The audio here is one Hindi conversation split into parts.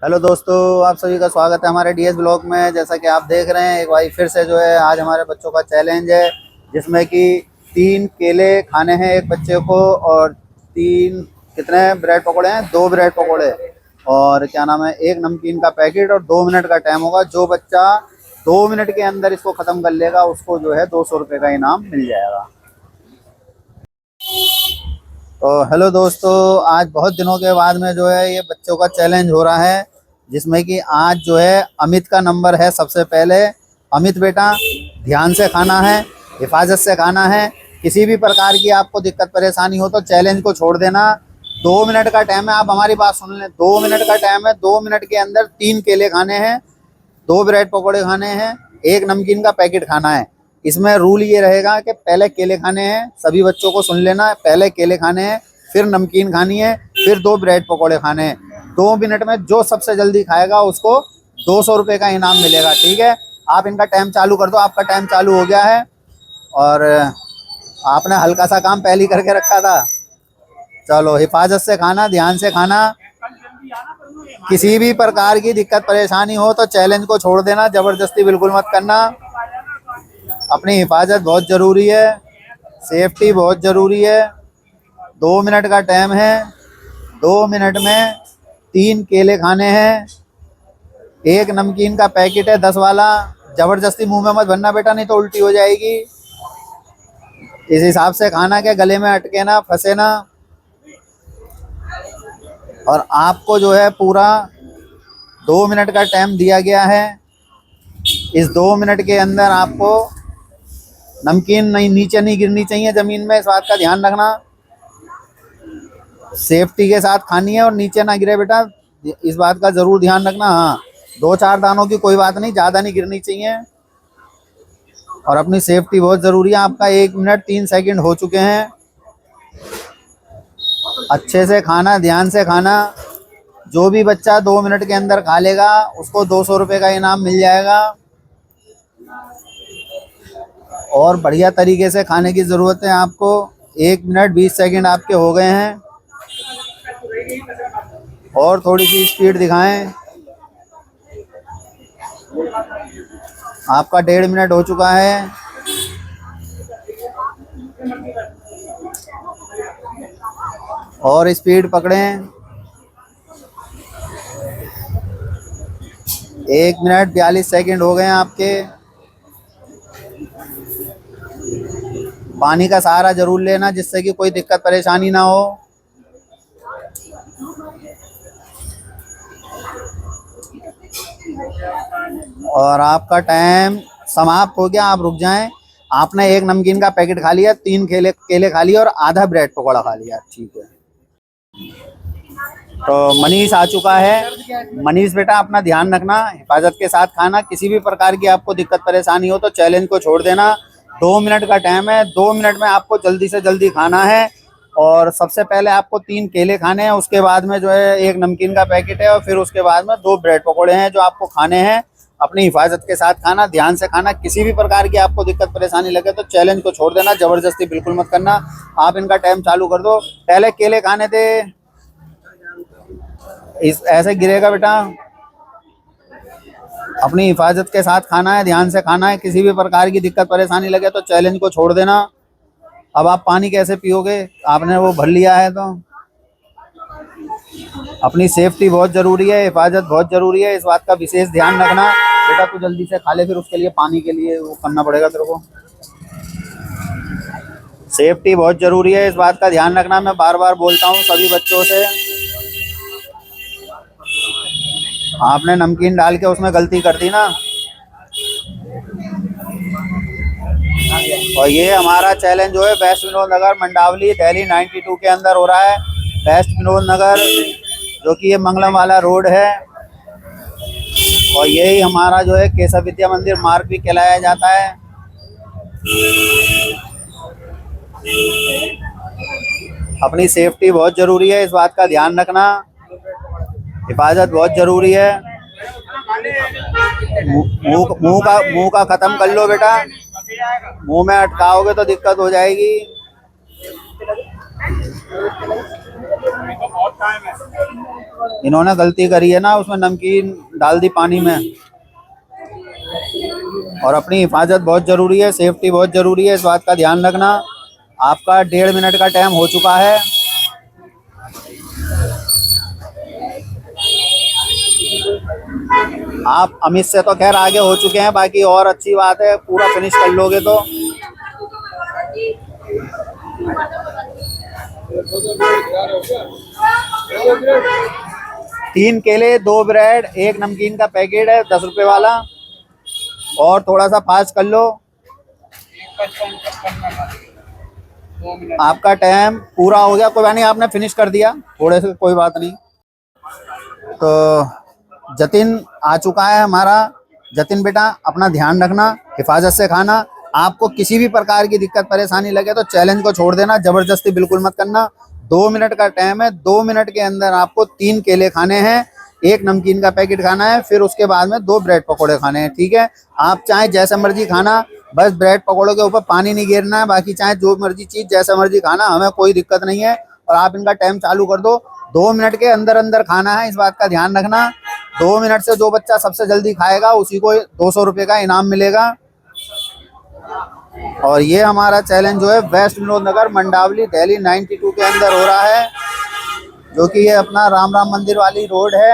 हेलो दोस्तों, आप सभी का स्वागत है हमारे डीएस ब्लॉग में। जैसा कि आप देख रहे हैं, एक बार फिर से जो है आज हमारे बच्चों का चैलेंज है, जिसमें कि 3 केले खाने हैं एक बच्चे को, और तीन कितने ब्रेड पकौड़े हैं, 2 ब्रेड पकौड़े, और क्या नाम है, एक नमकीन का पैकेट, और 2 मिनट का टाइम होगा। जो बच्चा 2 मिनट के अंदर इसको ख़त्म कर लेगा उसको जो है 200 रुपये का इनाम मिल जाएगा। तो हेलो दोस्तों, आज बहुत दिनों के बाद में जो है ये बच्चों का चैलेंज हो रहा है, जिसमें कि आज जो है अमित का नंबर है सबसे पहले। अमित बेटा, ध्यान से खाना है, हिफाजत से खाना है। किसी भी प्रकार की आपको दिक्कत परेशानी हो तो चैलेंज को छोड़ देना। 2 मिनट का टाइम है, आप हमारी बात सुन लें। 2 मिनट का टाइम है, 2 मिनट के अंदर 3 केले खाने हैं, 2 ब्रेड पकौड़े खाने हैं, एक नमकीन का पैकेट खाना है। इसमें रूल ये रहेगा कि पहले केले खाने हैं, सभी बच्चों को सुन लेना, पहले केले खाने हैं, फिर नमकीन खानी है, फिर 2 ब्रेड पकौड़े खाने हैं। 2 मिनट में जो सबसे जल्दी खाएगा उसको 200 रुपये का इनाम मिलेगा। ठीक है, आप इनका टाइम चालू कर दो। आपका टाइम चालू हो गया है, और आपने हल्का सा काम पहले ही करके रखा था। चलो, हिफाजत से खाना, ध्यान से खाना। किसी भी प्रकार की दिक्कत परेशानी हो तो चैलेंज को छोड़ देना, जबरदस्ती बिल्कुल मत करना। अपनी हिफाजत बहुत ज़रूरी है, सेफ्टी बहुत ज़रूरी है। 2 मिनट का टाइम है, 2 मिनट में 3 केले खाने हैं, एक नमकीन का पैकेट है 10 वाला। ज़बरदस्ती मुंह में मत भरना बेटा, नहीं तो उल्टी हो जाएगी। इस हिसाब से खाना के गले में अटके ना, फंसे ना। और आपको जो है पूरा 2 मिनट का टाइम दिया गया है। इस 2 मिनट के अंदर आपको नमकीन नहीं, नीचे नहीं गिरनी चाहिए ज़मीन में, इस बात का ध्यान रखना। सेफ्टी के साथ खानी है और नीचे ना गिरे बेटा, इस बात का ज़रूर ध्यान रखना। हाँ, 2-4 दानों की कोई बात नहीं, ज़्यादा नहीं गिरनी चाहिए। और अपनी सेफ्टी बहुत ज़रूरी है। आपका 1 मिनट 3 सेकंड हो चुके हैं। अच्छे से खाना, ध्यान से खाना। जो भी बच्चा 2 मिनट के अंदर खा लेगा उसको 200 रुपये का इनाम मिल जाएगा। और बढ़िया तरीके से खाने की ज़रूरत है आपको। 1 मिनट 20 सेकंड आपके हो गए हैं, और थोड़ी सी स्पीड दिखाएं। आपका 1.5 मिनट हो चुका है। और स्पीड पकड़ें। 1 मिनट 42 सेकंड हो गए हैं आपके। पानी का सहारा जरूर लेना, जिससे कि कोई दिक्कत परेशानी ना हो। और आपका टाइम समाप्त हो गया, आप रुक जाएं। आपने एक नमकीन का पैकेट खा लिया, 3 केले केले खा लिया, और आधा ब्रेड पकौड़ा खा लिया। ठीक है, तो मनीष आ चुका है। मनीष बेटा, अपना ध्यान रखना, हिफाजत के साथ खाना। किसी भी प्रकार की आपको दिक्कत परेशानी हो तो चैलेंज को छोड़ देना। 2 मिनट का टाइम है, 2 मिनट में आपको जल्दी से जल्दी खाना है। और सबसे पहले आपको 3 केले खाने हैं, उसके बाद में जो है एक नमकीन का पैकेट है, और फिर उसके बाद में 2 ब्रेड पकौड़े हैं जो आपको खाने हैं। अपनी हिफाजत के साथ खाना, ध्यान से खाना। किसी भी प्रकार की आपको दिक्कत परेशानी लगे तो चैलेंज को छोड़ देना, जबरदस्ती बिल्कुल मत करना। आप इनका टाइम चालू कर दो। पहले केले खाने थे, इस ऐसे गिरेगा बेटा। अपनी हिफाजत के साथ खाना है, ध्यान से खाना है। किसी भी प्रकार की दिक्कत परेशानी लगे तो चैलेंज को छोड़ देना। अब आप पानी कैसे पियोगे, आपने वो भर लिया है तो। अपनी सेफ्टी बहुत ज़रूरी है, हिफाजत बहुत ज़रूरी है, इस बात का विशेष ध्यान रखना। बेटा तू जल्दी से खा ले, फिर उसके लिए पानी के लिए वो करना पड़ेगा तेरे को। सेफ्टी बहुत ज़रूरी है, इस बात का ध्यान रखना। मैं बार बार बोलता हूँ सभी बच्चों से। आपने नमकीन डाल के उसमें गलती कर दी ना। और ये हमारा चैलेंज जो है वेस्ट विनोद नगर, मंडावली, दिल्ली 92 के अंदर हो रहा है। वेस्ट विनोद नगर, जो कि ये मंगलम वाला रोड है। और यही हमारा जो है केशव विद्या मंदिर मार्ग भी कहलाया जाता है। अपनी सेफ्टी बहुत ज़रूरी है, इस बात का ध्यान रखना। हिफाजत बहुत ज़रूरी है। मुंह का ख़त्म कर लो बेटा, मुंह में अटकाओगे तो दिक्कत हो जाएगी। इन्होंने गलती करी है ना, उसमें नमकीन डाल दी पानी में। और अपनी हिफाजत बहुत जरूरी है, सेफ्टी बहुत जरूरी है, इस बात का ध्यान रखना। आपका 1.5 मिनट का टाइम हो चुका है। आप अमित से तो खैर आगे हो चुके हैं, बाकी और अच्छी बात है, पूरा फिनिश कर लोगे तो। तीन केले, 2 ब्रेड, 1 नमकीन का पैकेट है 10 रुपए वाला। और थोड़ा सा फास्ट कर लो, आपका टाइम पूरा हो गया। कोई बात नहीं, आपने फिनिश कर दिया थोड़े से, कोई बात नहीं। तो जतिन आ चुका है हमारा। जतिन बेटा अपना ध्यान रखना, हिफाजत से खाना। आपको किसी भी प्रकार की दिक्कत परेशानी लगे तो चैलेंज को छोड़ देना, जबरदस्ती बिल्कुल मत करना। 2 मिनट का टाइम है, 2 मिनट के अंदर आपको 3 केले खाने हैं, 1 नमकीन का पैकेट खाना है, फिर उसके बाद में 2 ब्रेड पकौड़े खाने हैं, ठीक है। आप चाहे जैसे मर्जी खाना, बस ब्रेड पकौड़ों के ऊपर पानी नहीं गिरना है, बाकी चाहे जो मर्जी चीज जैसे मर्जी खाना, हमें कोई दिक्कत नहीं है। और आप इनका टाइम चालू कर दो, 2 मिनट के अंदर अंदर खाना है, इस बात का ध्यान रखना। 2 मिनट से जो बच्चा सबसे जल्दी खाएगा उसी को 200 रुपये का इनाम मिलेगा। और ये हमारा चैलेंज जो है वेस्ट विनोद नगर, मंडावली, दिल्ली 92 के अंदर हो रहा है, जो कि ये अपना राम राम मंदिर वाली रोड है।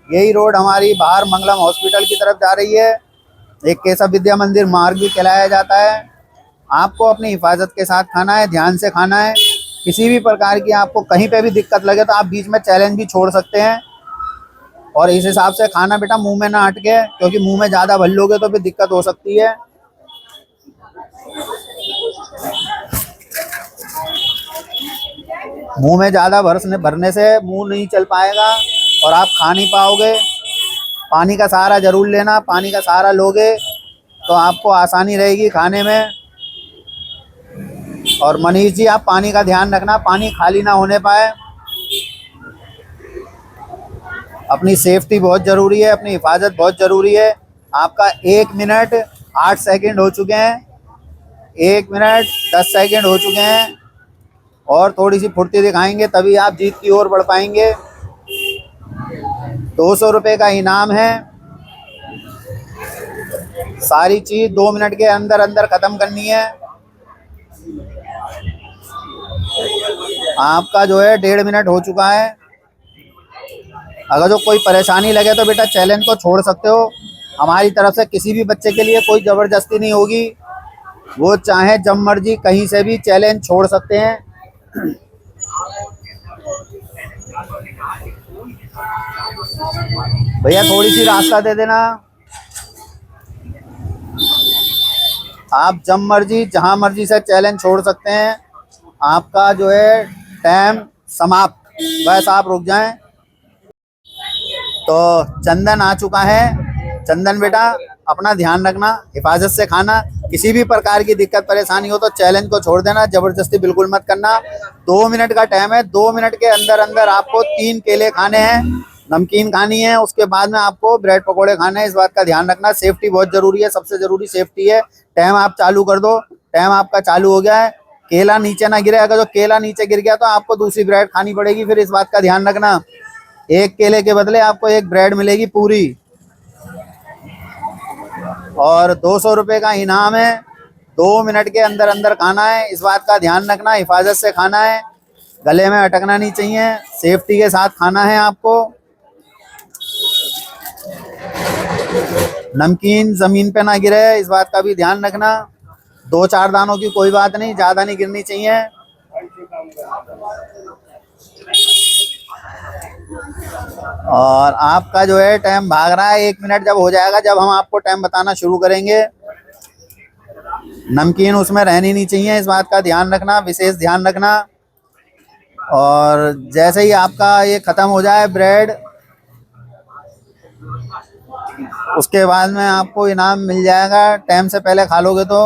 यही रोड हमारी बाहर मंगलम हॉस्पिटल की तरफ जा रही है। एक केशव विद्या मंदिर मार्ग भी कहलाया जाता है। आपको अपनी हिफाजत के साथ खाना है, ध्यान से खाना है। किसी भी प्रकार की आपको कहीं पे भी दिक्कत लगे तो आप बीच में चैलेंज भी छोड़ सकते हैं। और इस हिसाब से खाना बेटा, मुंह में ना अटके, क्योंकि मुंह में ज़्यादा भर लोगे तो फिर दिक्कत हो सकती है। मुंह में ज़्यादा भरने से मुंह नहीं चल पाएगा और आप खा नहीं पाओगे। पानी का सहारा जरूर लेना, पानी का सहारा लोगे तो आपको आसानी रहेगी खाने में। और मनीष जी, आप पानी का ध्यान रखना, पानी खाली ना होने पाए। अपनी सेफ्टी बहुत ज़रूरी है, अपनी हिफाजत बहुत ज़रूरी है। आपका 1 मिनट 8 सेकंड हो चुके हैं, 1 मिनट 10 सेकंड हो चुके हैं। और थोड़ी सी फुर्ती दिखाएंगे तभी आप जीत की ओर बढ़ पाएंगे। 200 रुपये का इनाम है। सारी चीज़ 2 मिनट के अंदर अंदर ख़त्म करनी है। आपका जो है 1.5 मिनट हो चुका है। अगर जो कोई परेशानी लगे तो बेटा चैलेंज को छोड़ सकते हो। हमारी तरफ से किसी भी बच्चे के लिए कोई ज़बरदस्ती नहीं होगी, वो चाहे जब मर्जी कहीं से भी चैलेंज छोड़ सकते हैं। भैया थोड़ी सी रास्ता दे देना। आप जब मर्जी जहां मर्जी से चैलेंज छोड़ सकते हैं। आपका जो है टाइम समाप्त, बस आप रुक जाएं। तो चंदन आ चुका है। चंदन बेटा अपना ध्यान रखना, हिफाजत से खाना। किसी भी प्रकार की दिक्कत परेशानी हो तो चैलेंज को छोड़ देना, जबरदस्ती बिल्कुल मत करना। 2 मिनट का टाइम है, 2 मिनट के अंदर अंदर आपको 3 केले खाने हैं, नमकीन खानी है, उसके बाद में आपको ब्रेड पकोड़े खाने हैं। इस बात का ध्यान रखना, सेफ्टी बहुत जरूरी है, सबसे जरूरी सेफ्टी है। टाइम आप चालू कर दो। टाइम आपका चालू हो गया है। केला नीचे ना गिरे, अगर जो केला नीचे गिर गया तो आपको दूसरी ब्रेड खानी पड़ेगी, फिर इस बात का ध्यान रखना। 1 केले के बदले आपको 1 ब्रेड मिलेगी पूरी। और 200 रुपये का इनाम है। 2 मिनट के अंदर अंदर खाना है, इस बात का ध्यान रखना। हिफाजत से खाना है, गले में अटकना नहीं चाहिए, सेफ्टी के साथ खाना है आपको। नमकीन जमीन पे ना गिरे, इस बात का भी ध्यान रखना। 2-4 दानों की कोई बात नहीं, ज़्यादा नहीं गिरनी चाहिए। और आपका जो है टाइम भाग रहा है। 1 मिनट जब हो जाएगा, जब हम आपको टाइम बताना शुरू करेंगे। नमकीन उसमें रहनी नहीं चाहिए, इस बात का ध्यान रखना, विशेष ध्यान रखना। और जैसे ही आपका ये ख़त्म हो जाए ब्रेड, उसके बाद में आपको इनाम मिल जाएगा। टाइम से पहले खा लोगे तो।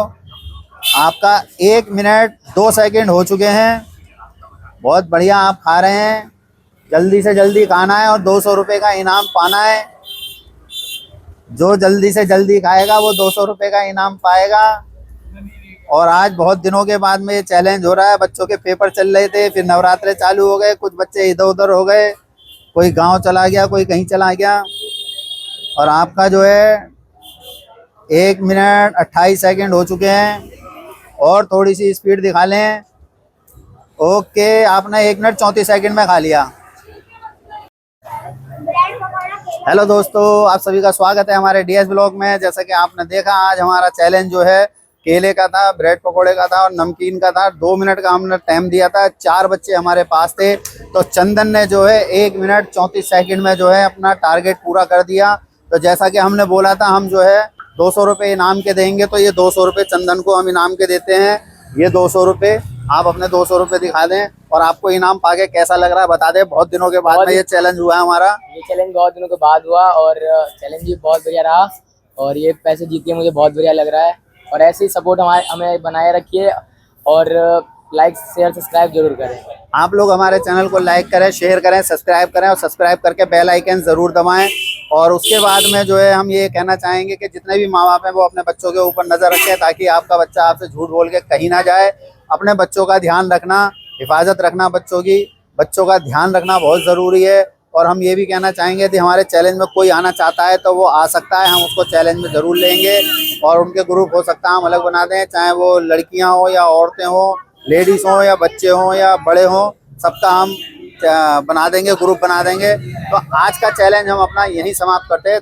आपका 1 मिनट 2 सेकंड हो चुके हैं। बहुत बढ़िया आप खा रहे हैं। जल्दी से जल्दी खाना है और 200 रुपये का इनाम पाना है। जो जल्दी से जल्दी खाएगा वो 200 रुपये का इनाम पाएगा। और आज बहुत दिनों के बाद में ये चैलेंज हो रहा है। बच्चों के पेपर चल रहे थे, फिर नवरात्रे चालू हो गए, कुछ बच्चे इधर उधर हो गए, कोई गांव चला गया, कोई कहीं चला गया। और आपका जो है 1 मिनट 28 सेकंड हो चुके हैं और थोड़ी सी स्पीड दिखा लें। ओके, आपने 1 मिनट 34 सेकंड में खा लिया। हेलो दोस्तों, आप सभी का स्वागत है हमारे डीएस ब्लॉग में। जैसा कि आपने देखा, आज हमारा चैलेंज जो है केले का था, ब्रेड पकोड़े का था और नमकीन का था। 2 मिनट का हमने टाइम दिया था। 4 बच्चे हमारे पास थे, तो चंदन ने जो है 1 मिनट 34 सेकंड में जो है अपना टारगेट पूरा कर दिया। तो जैसा कि हमने बोला था, हम जो है 200 रुपये इनाम के देंगे, तो ये 200 रुपये चंदन को हम इनाम के देते हैं। ये 200 रुपये, आप अपने 200 रुपये दिखा दें और आपको इनाम पाके कैसा लग रहा है बता दें। बहुत दिनों के बाद में ये चैलेंज हुआ है हमारा। ये चैलेंज बहुत दिनों के बाद हुआ और चैलेंज भी बहुत बढ़िया रहा और ये पैसे जीत के मुझे बहुत बढ़िया लग रहा है। और ऐसे ही सपोर्ट हमें बनाए रखिए और लाइक शेयर सब्सक्राइब जरूर करें। आप लोग हमारे चैनल को लाइक करें, शेयर करें, सब्सक्राइब करें और सब्सक्राइब करके बेल आइकन ज़रूर दबाएं। और उसके बाद में जो है हम ये कहना चाहेंगे कि जितने भी माँ बाप हैं वो अपने बच्चों के ऊपर नज़र रखें, ताकि आपका बच्चा आपसे झूठ बोल के कहीं ना जाए। अपने बच्चों का ध्यान रखना, हिफाजत रखना बच्चों की, बच्चों का ध्यान रखना बहुत ज़रूरी है। और हम ये भी कहना चाहेंगे कि हमारे चैलेंज में कोई आना चाहता है तो वो आ सकता है, हम उसको चैलेंज में ज़रूर लेंगे। और उनके ग्रुप हो सकता है हम अलग बना दें, चाहे वो लड़कियां हो या औरतें हों, लेडीज़ हों या बच्चे हों या बड़े हों, सबका हम बना देंगे, ग्रुप बना देंगे। तो आज का चैलेंज हम अपना यहीं समाप्त करते हैं।